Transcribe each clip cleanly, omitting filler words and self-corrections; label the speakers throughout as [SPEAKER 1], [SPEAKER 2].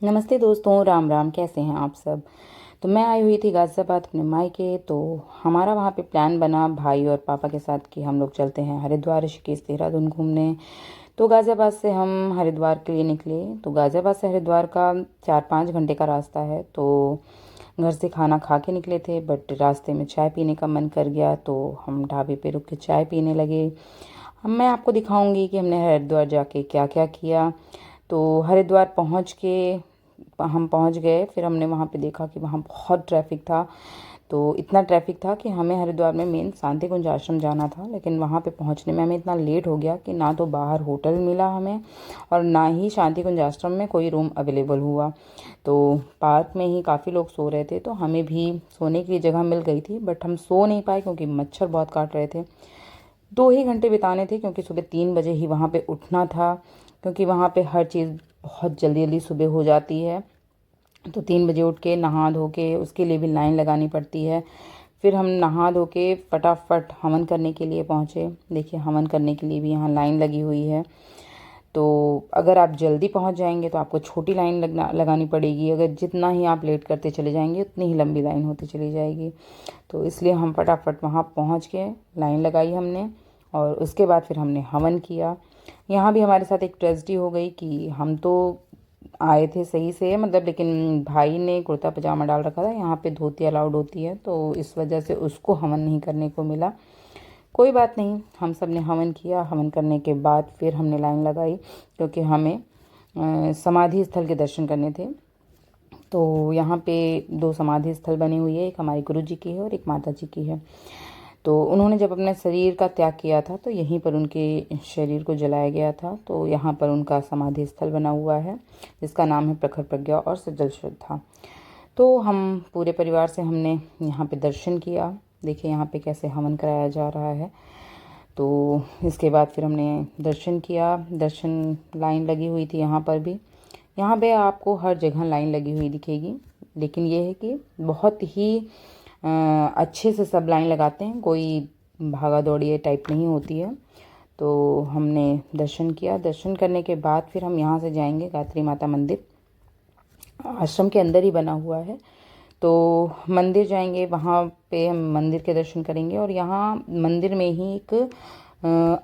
[SPEAKER 1] नमस्ते दोस्तों, राम राम। कैसे हैं आप सब। तो मैं आई हुई थी गाज़ियाबाद अपने मायके। तो हमारा वहाँ पे प्लान बना भाई और पापा के साथ कि हम लोग चलते हैं हरिद्वार, ऋषिकेश, देहरादून घूमने। तो गाज़ियाबाद से हम हरिद्वार के लिए निकले। तो गाज़ियाबाद से हरिद्वार का 4-5 घंटे का रास्ता है। तो घर से खाना खा के निकले थे, बट रास्ते में चाय पीने का मन कर गया तो हम ढाबे पे रुक के चाय पीने लगे। अब मैं आपको दिखाऊंगी कि हमने हरिद्वार जाके क्या क्या किया। तो हरिद्वार पहुंच के हम पहुंच गए। फिर हमने वहां पे देखा कि वहां बहुत ट्रैफिक था। तो इतना ट्रैफिक था कि हमें हरिद्वार में मेन शांति कुंज आश्रम जाना था, लेकिन वहां पे पहुंचने में हमें इतना लेट हो गया कि ना तो बाहर होटल मिला हमें और ना ही शांति कुंज आश्रम में कोई रूम अवेलेबल हुआ। तो पार्क में ही काफ़ी लोग सो रहे थे, तो हमें भी सोने की जगह मिल गई थी, बट हम सो नहीं पाए क्योंकि मच्छर बहुत काट रहे थे। 2 ही घंटे बिताने थे क्योंकि सुबह 3 बजे ही वहाँ पे उठना था, क्योंकि वहाँ पे हर चीज़ बहुत जल्दी जल्दी सुबह हो जाती है। तो 3 बजे उठ के नहा धो के उसके लिए भी लाइन लगानी पड़ती है। फिर हम नहा धो के फटाफट हवन करने के लिए पहुँचे। देखिए, हवन करने के लिए भी यहाँ लाइन लगी हुई है। तो अगर आप जल्दी पहुँच जाएंगे तो आपको छोटी लाइन लगानी पड़ेगी। अगर जितना ही आप लेट करते चले जाएंगे उतनी ही लंबी लाइन होती चली जाएगी। तो इसलिए हम फटाफट वहाँ पहुँच के लाइन लगाई हमने, और उसके बाद फिर हमने हवन किया। यहाँ भी हमारे साथ एक ट्रेजेडी हो गई कि हम तो आए थे सही से, मतलब, लेकिन भाई ने कुर्ता पजामा डाल रखा था। यहाँ पे धोती अलाउड होती है, तो इस वजह से उसको हवन नहीं करने को मिला। कोई बात नहीं, हम सब ने हवन किया। हवन करने के बाद फिर हमने लाइन लगाई क्योंकि हमें समाधि स्थल के दर्शन करने थे। तो यहाँ पे 2 समाधि स्थल बनी हुई है, एक हमारे गुरु जी की है और एक माता जी की है। तो उन्होंने जब अपने शरीर का त्याग किया था तो यहीं पर उनके शरीर को जलाया गया था। तो यहाँ पर उनका समाधि स्थल बना हुआ है जिसका नाम है प्रखर प्रज्ञा और सज्जल श्रद्धा। तो हम पूरे परिवार से हमने यहाँ पे दर्शन किया। देखिए यहाँ पे कैसे हवन कराया जा रहा है। तो इसके बाद फिर हमने दर्शन किया। दर्शन लाइन लगी हुई थी यहाँ पर भी। यहाँ पे आपको हर जगह लाइन लगी हुई दिखेगी, लेकिन ये है कि बहुत ही अच्छे से सब लाइन लगाते हैं, कोई भागा दौड़ी टाइप नहीं होती है। तो हमने दर्शन किया। दर्शन करने के बाद फिर हम यहाँ से जाएंगे गायत्री माता मंदिर। आश्रम के अंदर ही बना हुआ है। तो मंदिर जाएंगे, वहाँ पे हम मंदिर के दर्शन करेंगे। और यहाँ मंदिर में ही एक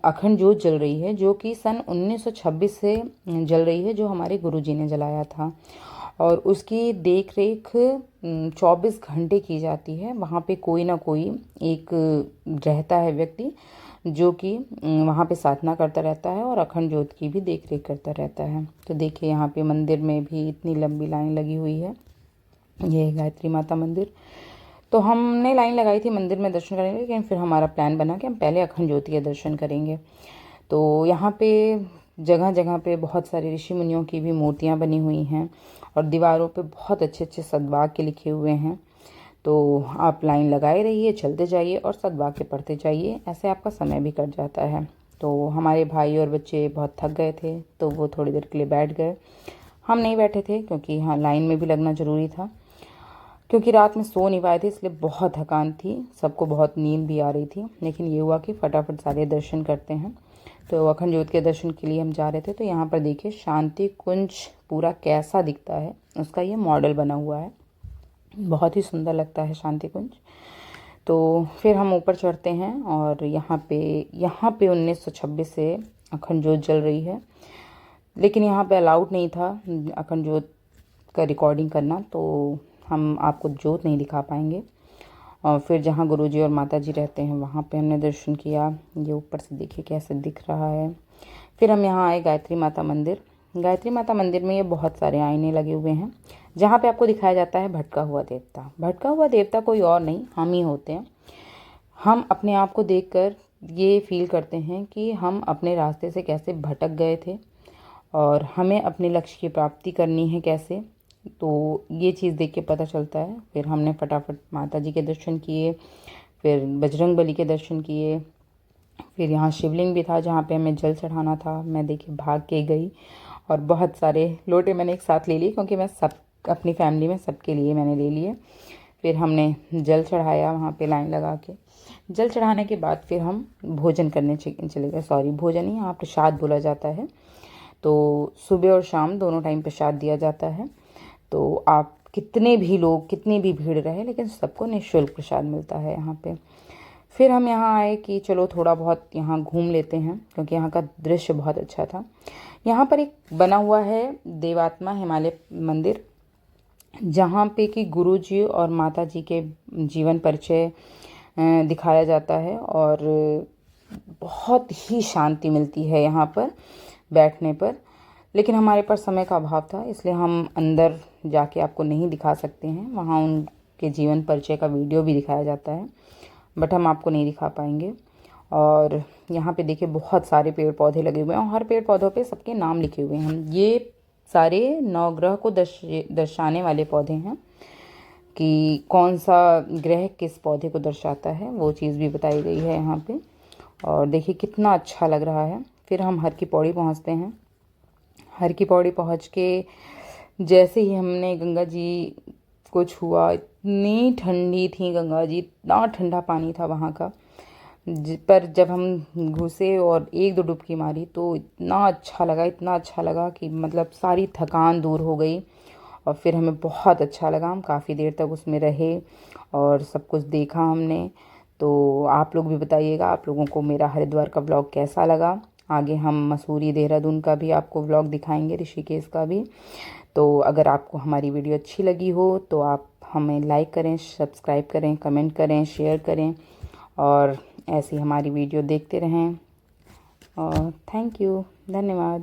[SPEAKER 1] अखंड ज्योत जल रही है, जो कि सन 1926 से जल रही है, जो हमारे गुरुजी ने जलाया था। और उसकी देख रेख 24 घंटे की जाती है। वहाँ पे कोई ना कोई एक रहता है व्यक्ति, जो कि वहाँ पे साधना करता रहता है और अखंड ज्योत की भी देख रेख करता रहता है। तो देखिए यहाँ पे मंदिर में भी इतनी लंबी लाइन लगी हुई है। ये है गायत्री माता मंदिर। तो हमने लाइन लगाई थी मंदिर में दर्शन करने के लिए, लेकिन फिर हमारा प्लान बना कि हम पहले अखंड ज्योति के दर्शन करेंगे। तो यहाँ पे जगह जगह पे बहुत सारे ऋषि मुनियों की भी मूर्तियाँ बनी हुई हैं, और दीवारों पे बहुत अच्छे अच्छे सद्वाक्य लिखे हुए हैं। तो आप लाइन लगाए रहिए, चलते जाइए और सद्वाक्य पढ़ते जाइए, ऐसे आपका समय भी कट जाता है। तो हमारे भाई और बच्चे बहुत थक गए थे, तो वो थोड़ी देर के लिए बैठ गए। हम नहीं बैठे थे क्योंकि हाँ, लाइन में भी लगना ज़रूरी था। क्योंकि रात में सो नहीं पाए थे, इसलिए बहुत थकान थी, सबको बहुत नींद भी आ रही थी। लेकिन ये हुआ कि फटाफट सारे दर्शन करते हैं। तो अखंड ज्योत के दर्शन के लिए हम जा रहे थे। तो यहाँ पर देखिए शांति कुंज पूरा कैसा दिखता है, उसका ये मॉडल बना हुआ है। बहुत ही सुंदर लगता है शांति कुंज। तो फिर हम ऊपर चढ़ते हैं, और यहाँ पे 1926 से अखंड ज्योत जल रही है। लेकिन यहाँ पे अलाउड नहीं था अखंड ज्योत का रिकॉर्डिंग करना, तो हम आपको ज्योत नहीं दिखा पाएंगे। और फिर जहाँ गुरुजी और माताजी रहते हैं वहाँ पे हमने दर्शन किया। ये ऊपर से देखिए कैसे दिख रहा है। फिर हम यहाँ आए गायत्री माता मंदिर। गायत्री माता मंदिर में ये बहुत सारे आईने लगे हुए हैं, जहाँ पे आपको दिखाया जाता है भटका हुआ देवता। भटका हुआ देवता कोई और नहीं, हम ही होते हैं। हम अपने आप को देखकर ये फील करते हैं कि हम अपने रास्ते से कैसे भटक गए थे और हमें अपने लक्ष्य की प्राप्ति करनी है कैसे। तो ये चीज़ देख के पता चलता है। फिर हमने फटाफट माता जी के दर्शन किए, फिर बजरंग बली के दर्शन किए। फिर यहाँ शिवलिंग भी था जहाँ पे हमें जल चढ़ाना था। मैं देखिए भाग के गई, और बहुत सारे लोटे मैंने एक साथ ले लिए क्योंकि मैं सब अपनी फैमिली में सबके लिए मैंने ले लिए। फिर हमने जल चढ़ाया वहाँ पे लाइन लगा के। जल चढ़ाने के बाद फिर हम भोजन करने चले गए। सॉरी, भोजन नहीं, यहाँ प्रसाद बोला जाता है। तो सुबह और शाम दोनों टाइम प्रसाद दिया जाता है। तो आप कितने भी लोग, कितनी भी भीड़ रहे, लेकिन सबको निःशुल्क प्रसाद मिलता है यहाँ पे। फिर हम यहाँ आए कि चलो थोड़ा बहुत यहाँ घूम लेते हैं, क्योंकि यहाँ का दृश्य बहुत अच्छा था। यहाँ पर एक बना हुआ है देवात्मा हिमालय मंदिर, जहाँ पे कि गुरुजी और माता जी के जीवन परिचय दिखाया जाता है, और बहुत ही शांति मिलती है यहाँ पर बैठने पर। लेकिन हमारे पास समय का अभाव था, इसलिए हम अंदर जाके आपको नहीं दिखा सकते हैं। वहाँ उनके जीवन परिचय का वीडियो भी दिखाया जाता है, बट हम आपको नहीं दिखा पाएंगे। और यहाँ पे देखिए बहुत सारे पेड़ पौधे लगे हुए हैं, और हर पेड़ पौधों पे सबके नाम लिखे हुए हैं। ये सारे नवग्रह को दर्शाने वाले पौधे हैं, कि कौन सा ग्रह किस पौधे को दर्शाता है, वो चीज़ भी बताई गई है यहाँ पे। और देखिए कितना अच्छा लग रहा है। फिर हम हर की पौड़ी पहुँचते हैं। हर की पौड़ी पहुँच के जैसे ही हमने गंगा जी को छुआ, इतनी ठंडी थी गंगा जी, इतना ठंडा पानी था वहाँ का। पर जब हम घुसे और एक दो डुबकी मारी तो इतना अच्छा लगा, इतना अच्छा लगा कि मतलब सारी थकान दूर हो गई। और फिर हमें बहुत अच्छा लगा, हम काफ़ी देर तक उसमें रहे और सब कुछ देखा हमने। तो आप लोग भी बताइएगा आप लोगों को मेरा हरिद्वार का व्लॉग कैसा लगा। आगे हम मसूरी, देहरादून का भी आपको व्लॉग दिखाएंगे, ऋषिकेश का भी। तो अगर आपको हमारी वीडियो अच्छी लगी हो तो आप हमें लाइक करें, सब्सक्राइब करें, कमेंट करें, शेयर करें, और ऐसी हमारी वीडियो देखते रहें। और थैंक यू, धन्यवाद।